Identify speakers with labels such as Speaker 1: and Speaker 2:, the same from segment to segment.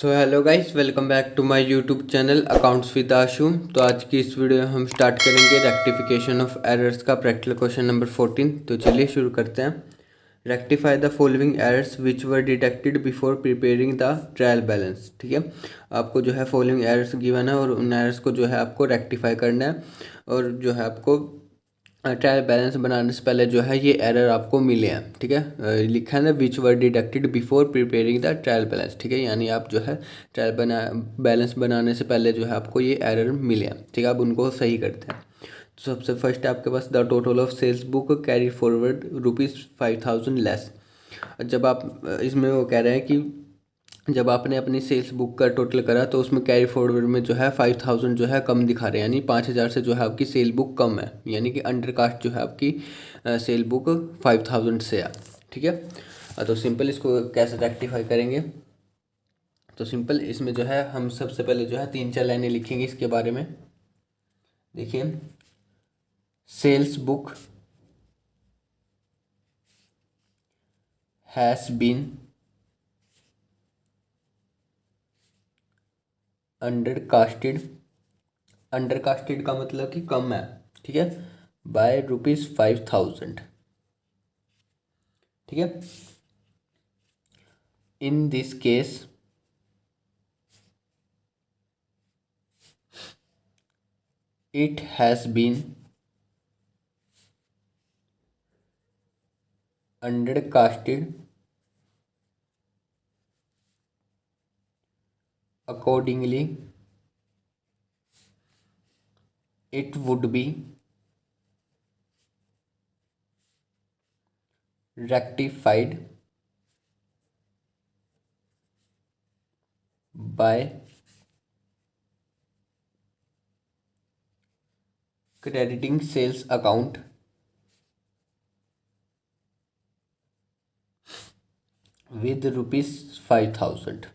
Speaker 1: So hello guys, welcome back to my YouTube channel accounts with Ashu. तो आज की इस वीडियो में हम स्टार्ट करेंगे रेक्टिफिकेशन ऑफ एरर्स का प्रैक्टिकल क्वेश्चन नंबर 14। तो चलिए शुरू करते हैं। Rectify the following errors which were detected before preparing the trial balance. ठीक है, आपको जो है फॉलोइंग एरर्स गिवन है और उन एरर्स को जो है आपको रेक्टिफाई करना है। और जो है आपको ट्रायल बैलेंस बनाने से पहले जो है ये एरर आपको मिले हैं। ठीक है, लिखा है ना, which were deducted before preparing the trial balance. ठीक है, यानी आप जो है ट्रायल बैलेंस बनाने से पहले जो है आपको ये एरर मिले हैं। ठीक है, आप उनको सही करते हैं। तो सबसे फर्स्ट है आपके पास the total of sales book carry forward ₹5,000 less. जब आप इसमें वो कह रहे हैं कि जब आपने अपनी सेल्स बुक का टोटल करा तो उसमें कैरी फॉरवर्ड में जो है 5,000 जो है कम दिखा रहे हैं, यानी 5,000 से जो है आपकी सेल बुक कम है, यानी कि अंडर कास्ट जो है आपकी सेल बुक 5,000 से है। ठीक है, तो सिंपल इसको कैसे रेक्टिफाई करेंगे। तो सिंपल इसमें जो है हम सबसे पहले जो है 3-4 लाइनें लिखेंगे इसके बारे में। देखिए, sales book has been undercasted. Undercasted का मतलब कि कम है। ठीक है, बाय ₹5,000। ठीक है, in this case it has been undercasted accordingly it would be rectified by crediting sales account with ₹5,000।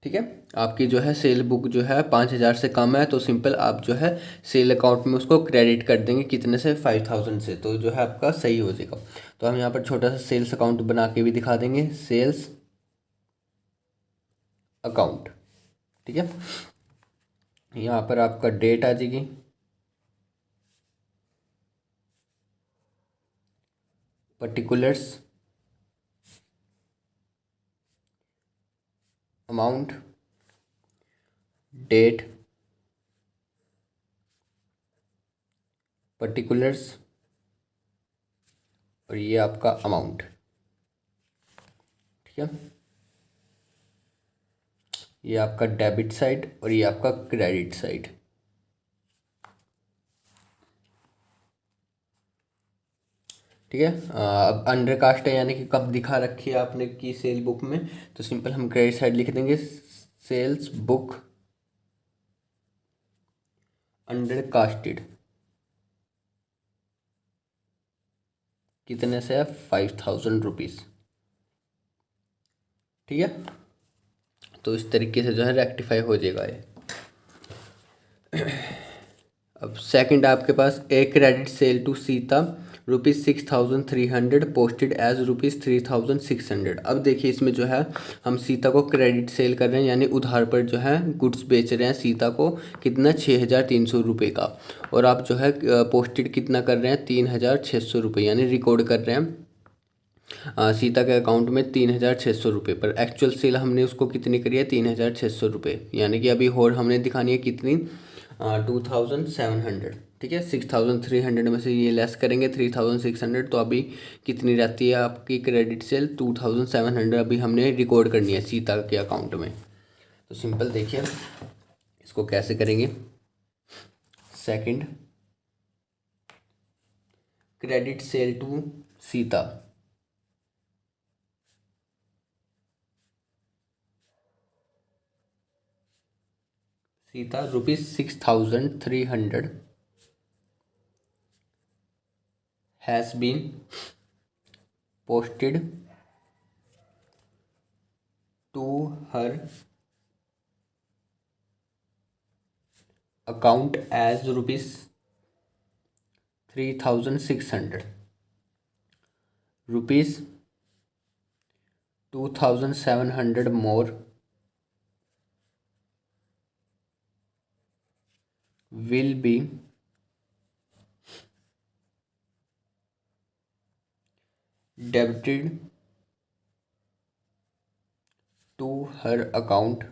Speaker 1: ठीक है, आपकी जो है सेल बुक जो है 5,000 से कम है, तो सिंपल आप जो है सेल अकाउंट में उसको क्रेडिट कर देंगे कितने से, 5,000 से, तो जो है आपका सही हो जाएगा। तो हम यहाँ पर छोटा सा सेल्स अकाउंट बना के भी दिखा देंगे, सेल्स अकाउंट। ठीक है, यहाँ पर आपका डेट आ जाएगी, पर्टिकुलर्स, अमाउंट, डेट, पर्टिकुलर्स और ये आपका अमाउंट। ठीक है, ये आपका डेबिट साइड और ये आपका क्रेडिट साइड। ठीक है, अब अंडर कास्ट है यानी कि कब दिखा रखी है आपने की सेल बुक में, तो सिंपल हम क्रेडिट साइड लिख देंगे, सेल्स बुक अंडर कास्टेड कितने से है, ₹5,000। ठीक है, तो इस तरीके से जो है रेक्टिफाई हो जाएगा ये। अब सेकंड आपके पास a credit sale to Sita ₹6,300 posted as ₹3,600। अब देखिए इसमें जो है हम सीता को क्रेडिट सेल कर रहे हैं, यानी उधार पर जो है गुड्स बेच रहे हैं सीता को, कितना, ₹6,300 का। और आप जो है पोस्टेड कितना कर रहे हैं, ₹3,600, यानी रिकॉर्ड कर रहे हैं सीता के अकाउंट में ₹3,600 पर। एक्चुअल सेल हमने उसको कितनी करी है, ₹3,600, यानी कि अभी और हमने दिखानी है कितनी, 2,700। ठीक है, 6,300 में से ये लेस करेंगे 3,600, तो अभी कितनी रहती है आपकी क्रेडिट सेल, 2,700 अभी हमने रिकॉर्ड करनी है सीता के अकाउंट में। तो सिंपल देखिए इसको कैसे करेंगे। Second, credit sale to Sita, Sita ₹6,300 has been posted to her account as ₹3,600, rupees 2,700 more will be debited to her account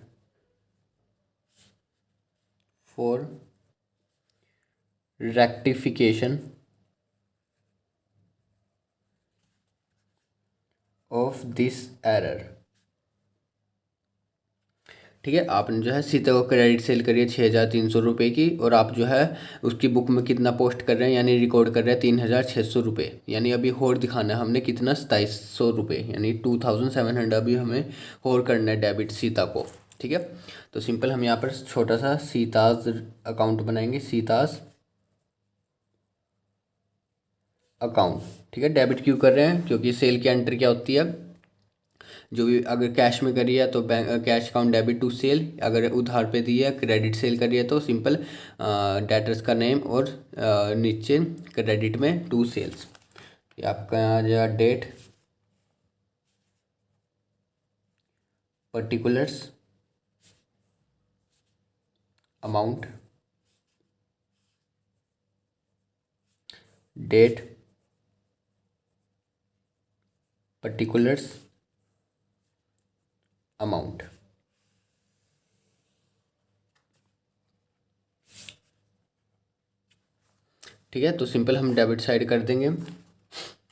Speaker 1: for rectification of this error। ठीक है, आपने जो है सीता को क्रेडिट सेल करी है 6,300 रुपये की, और आप जो है उसकी बुक में कितना पोस्ट कर रहे हैं यानी रिकॉर्ड कर रहे हैं 3,600 रुपये, यानी अभी और दिखाना है हमने कितना 2,700 रुपये, यानी 2,700 अभी हमें और करना है डेबिट सीता को। ठीक है, तो सिंपल हम यहाँ पर छोटा सा सीताज अकाउंट बनाएंगे, सीताज अकाउंट। ठीक है, डेबिट क्यों कर रहे हैं, क्योंकि सेल की एंटर क्या होती है, जो भी अगर कैश में करी है तो bank cash account debit to sale, अगर उधार पे दी है क्रेडिट सेल करी है तो सिंपल डेटर्स का नेम और नीचे क्रेडिट में टू सेल्स। ये आपका यहाँ आ जाएगा date, particulars, amount, date, particulars, amount. ठीक है, तो सिंपल हम डेबिट साइड कर देंगे।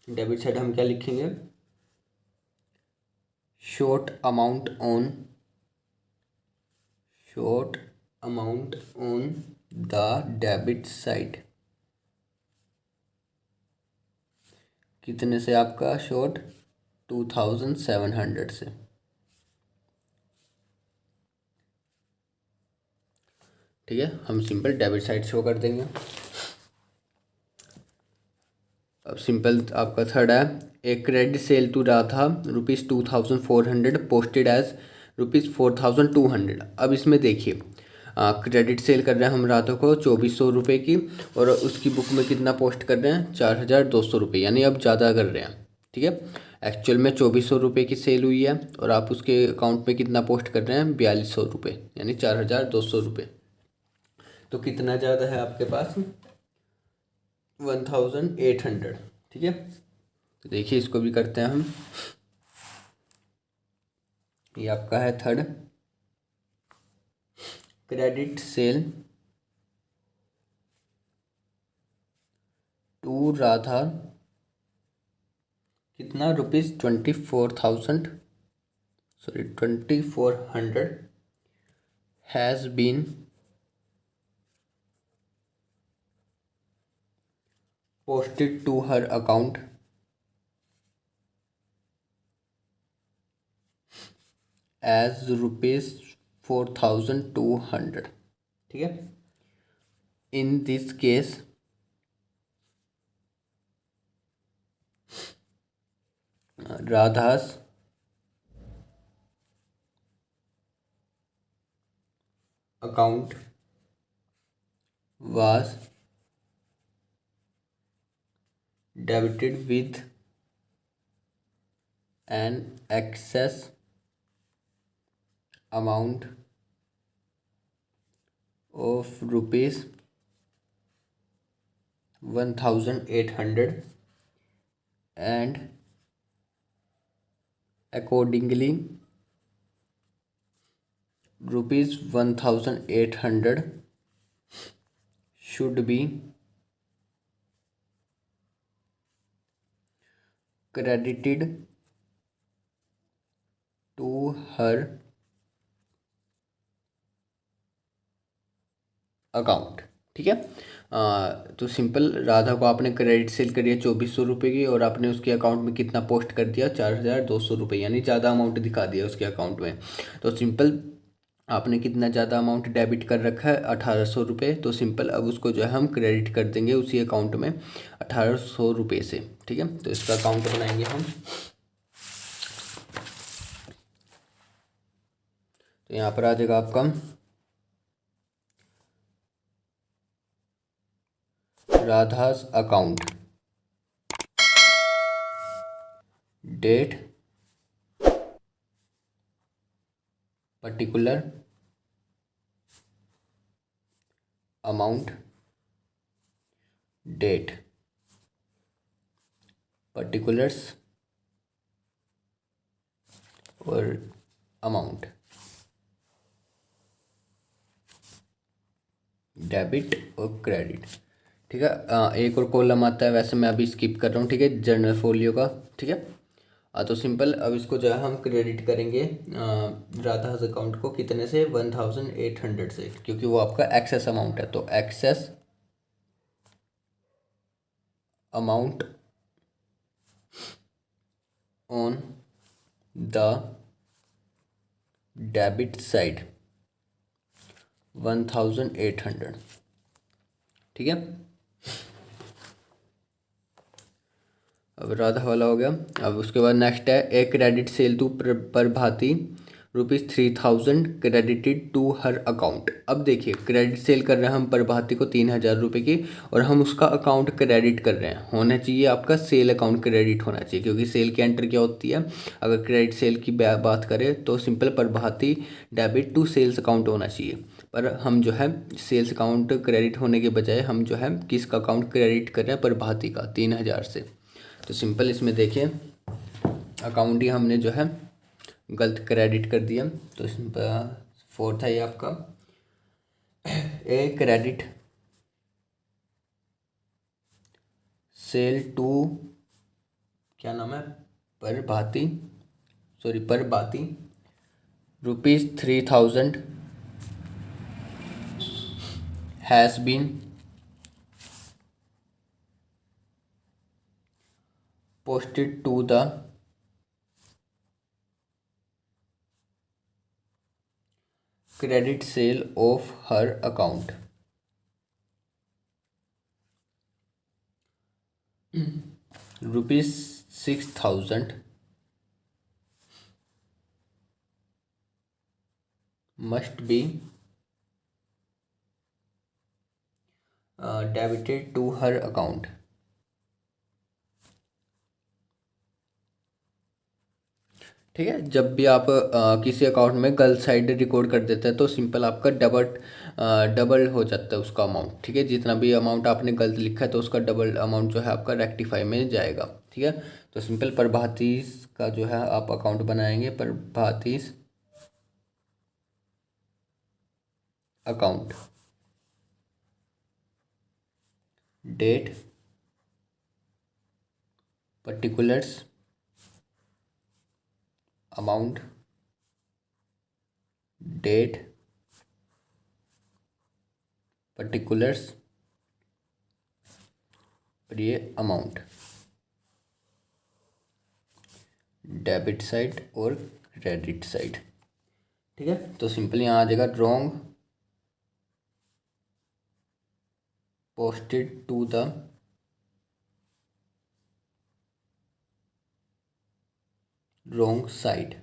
Speaker 1: डेबिट साइड हम क्या लिखेंगे, short amount on the debit side. कितने से आपका शॉर्ट, 2,700 से। ठीक है, हम सिंपल डेबिट साइड शो कर देंगे। अब सिंपल आपका थर्ड है, a credit sale to Radha ₹2,400 posted as ₹4,200। अब इसमें देखिए क्रेडिट सेल कर रहे हैं हम राधा को 2,400 की, और उसकी बुक में कितना पोस्ट कर रहे हैं 4,200 रुपये, यानी अब ज़्यादा कर रहे हैं। ठीक है, एक्चुअल में 2,400 की सेल हुई है और आप उसके अकाउंट में कितना पोस्ट कर रहे हैं 4,200 रुपये, यानी 4,200 रुपये। तो कितना ज़्यादा है आपके पास 1,800। ठीक है, तो देखिए इसको भी करते हैं हम। ये आपका है third, credit sale to Radha कितना ₹24,000 2,400 has been posted to her account as ₹4,200। ठीक है, in this case Radha's account was debited with an excess amount of ₹1,800 and accordingly ₹1,800 should be credited to her account. ठीक है, तो simple Radha को आपने credit sale करी है 2,400 की, और आपने उसके अकाउंट में कितना पोस्ट कर दिया 4,200 रुपये, यानी ज़्यादा अमाउंट दिखा दिया उसके अकाउंट में। तो सिंपल आपने कितना ज़्यादा अमाउंट डेबिट कर रखा है 1,800 रुपये, तो सिंपल अब उसको जो है हम क्रेडिट कर देंगे उसी अकाउंट में 1,800 रुपये से। ठीक है, तो इसका अकाउंट बनाएंगे हम। तो यहाँ पर आ जाएगा आपका Radha's account, date particular amount date, particulars और अमाउंट, डेबिट और क्रेडिट। ठीक है, एक और कॉलम आता है, वैसे मैं अभी स्किप कर रहा हूँ। ठीक है, जर्नल फोलियो का। ठीक है, तो सिंपल अब इसको जो है हम क्रेडिट करेंगे राधास अकाउंट को कितने से, 1800 से, क्योंकि वो आपका एक्सेस अमाउंट है। तो excess amount on the debit side 1800। ठीक है, अब राधा वाला हो गया। अब उसके बाद नेक्स्ट है a credit sale to Prabhati ₹3000 credited to her account. अब देखिए, क्रेडिट सेल कर रहे हैं हम प्रभाती को 3000 रुपये की, और हम उसका अकाउंट क्रेडिट कर रहे हैं। होना चाहिए आपका सेल अकाउंट क्रेडिट होना चाहिए, क्योंकि सेल की एंटर क्या होती है। अगर क्रेडिट सेल की बात करें तो simple Prabhati debit to sales account होना चाहिए। पर हम जो है सेल्स अकाउंट क्रेडिट होने के बजाय हम जो है किसका अकाउंट क्रेडिट कर रहे हैं, प्रभाती का 3000 से। तो सिंपल इसमें देखिए, अकाउंट ही हमने जो है गलत क्रेडिट कर दिया। तो इसमें फोर्थ है ये आपका ए क्रेडिट सेल टू, क्या नाम है, Prabhati, sorry Prabhati ₹3000 has been posted to the credit sale of her account ₹6000 must be debited to her account। ठीक है, जब भी आप किसी अकाउंट में गलत साइड रिकॉर्ड कर देते हैं तो सिंपल आपका डबल हो जाता है उसका अमाउंट। ठीक है, जितना भी अमाउंट आपने गलत लिखा है तो उसका डबल अमाउंट जो है आपका रेक्टिफाई में जाएगा। ठीक है, तो सिंपल प्रभातीस का जो है आप अकाउंट बनाएंगे, प्रभातीस account, date, particulars amount, date, particulars और ये अमाउंट, डेबिट साइड और क्रेडिट साइड। ठीक है, तो सिंपल यहाँ आ जाएगा wrong posted to the wrong side.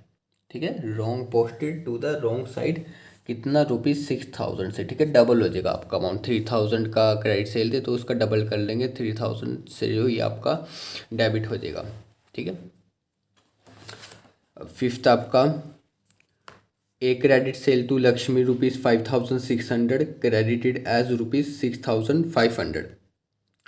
Speaker 1: ठीक है, wrong posted to the wrong side, कितना, ₹6000 से। ठीक है, डबल हो जाएगा आपका अमाउंट। 3000 का क्रेडिट सेल थे तो उसका डबल कर लेंगे, 3000 से जो ये आपका डेबिट हो जाएगा। ठीक है, फिफ्थ आपका ए credit sale to Lakshmi ₹5600 credited as ₹6500।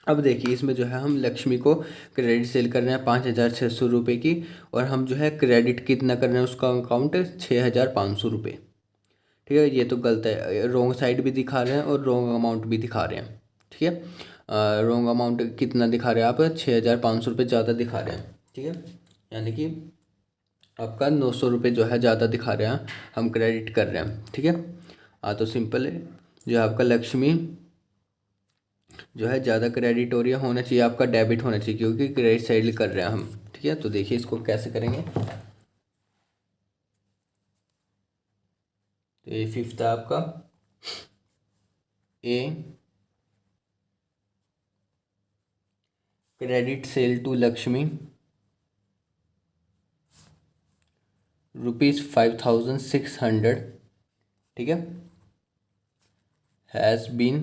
Speaker 1: अब देखिए, इसमें जो है हम लक्ष्मी को क्रेडिट सेल कर रहे हैं 5600 रुपये की, और हम जो है क्रेडिट कितना कर रहे हैं, उसका अकाउंट 6500 रुपये। ठीक है, ये तो गलत है, रॉन्ग साइड भी दिखा रहे हैं और रॉन्ग अमाउंट भी दिखा रहे हैं। ठीक है, रॉन्ग अमाउंट कितना दिखा रहे हैं आप, 6500 रुपये ज़्यादा दिखा रहे हैं। ठीक है, यानी कि आपका 900 रुपये जो है ज़्यादा दिखा रहे हैं, हम क्रेडिट कर रहे हैं। ठीक है, तो सिंपल है, जो आपका लक्ष्मी जो है ज़्यादा क्रेडिट हो रही है, होना चाहिए आपका डेबिट होना चाहिए, क्योंकि क्रेडिट साइड कर रहे हैं हम। ठीक है, तो देखिए इसको कैसे करेंगे। तो ये फिफ्थ है आपका ए क्रेडिट सेल टू लक्ष्मी ₹5600। ठीक है, has been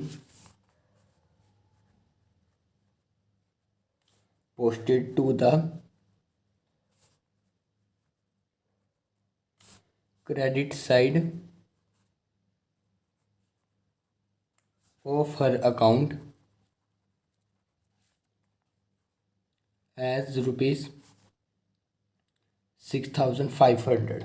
Speaker 1: posted to the credit side of her account as ₹6,500।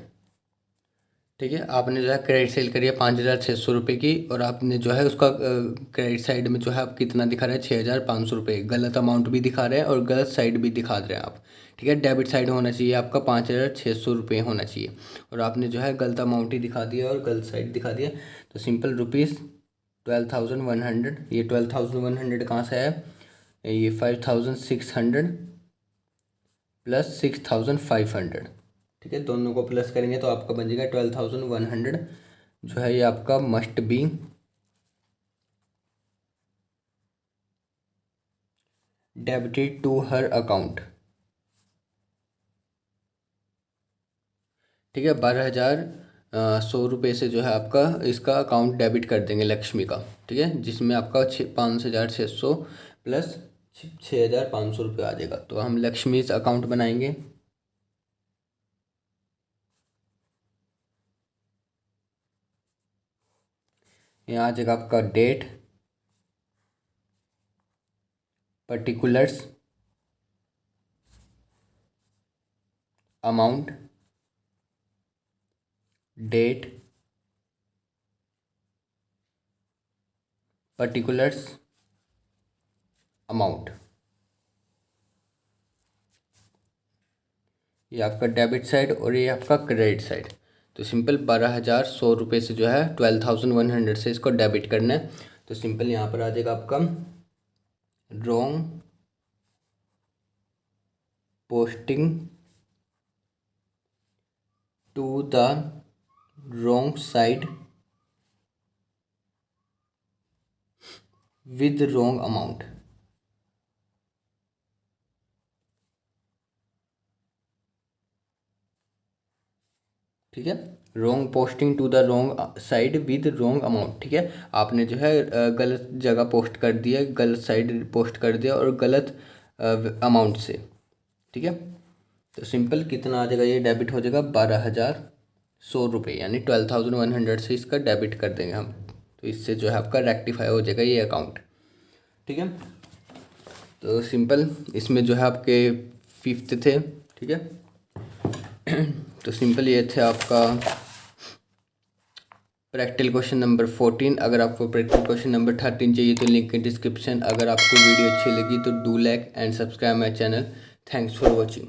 Speaker 1: ठीक है, आपने जो है क्रेडिट सेल करी है 5,600 रुपये की, और आपने जो है उसका क्रेडिट साइड में जो है आप कितना दिखा रहे हैं 6,500 रुपये, गलत अमाउंट भी दिखा रहे हैं और गलत साइड भी दिखा रहे हैं आप। ठीक है, डेबिट साइड होना चाहिए आपका 5,600 रुपये होना चाहिए, और आपने जो है गलत अमाउंट ही दिखा दिया और गलत साइड दिखा दिया। तो सिंपल ₹12,100, ये 12,100 कहाँ से है, ये 5,600 प्लस 6,500। ठीक है, दोनों को प्लस करेंगे तो आपका बन जाएगा 12,100, जो है ये आपका must be debited to her account. ठीक है, 12,100 रुपये से जो है आपका इसका अकाउंट डेबिट कर देंगे लक्ष्मी का। ठीक है, जिसमें आपका 5,600 प्लस 6,500 रुपये आ जाएगा। तो हम लक्ष्मी इस अकाउंट बनाएंगे। यहाँ आ जाएगा आपका date, particulars, amount, date, particulars, amount. ये आपका डेबिट साइड और ये आपका क्रेडिट साइड। तो सिंपल 12,100 रुपये से जो है 12,100 से इसको डेबिट करना है। तो सिंपल यहाँ पर आ जाएगा आपका wrong posting to the wrong side with wrong amount. ठीक है, wrong posting to the wrong side with wrong amount. ठीक है, आपने जो है गलत जगह पोस्ट कर दिया, गलत साइड पोस्ट कर दिया और गलत अमाउंट से। ठीक है, तो सिंपल कितना आ जाएगा, ये डेबिट हो जाएगा 12,100 रुपये, यानी 12,100 से इसका डेबिट कर देंगे हम। तो इससे जो है आपका रेक्टिफाई हो जाएगा ये अकाउंट। ठीक है, तो सिंपल इसमें जो है आपके 5th थे। ठीक है, तो सिंपल ये थे आपका प्रैक्टिकल क्वेश्चन नंबर 14। अगर आपको प्रैक्टिकल क्वेश्चन नंबर 13 चाहिए तो लिंक in डिस्क्रिप्शन। अगर आपको वीडियो अच्छी लगी तो do like and subscribe my channel. Thanks for watching.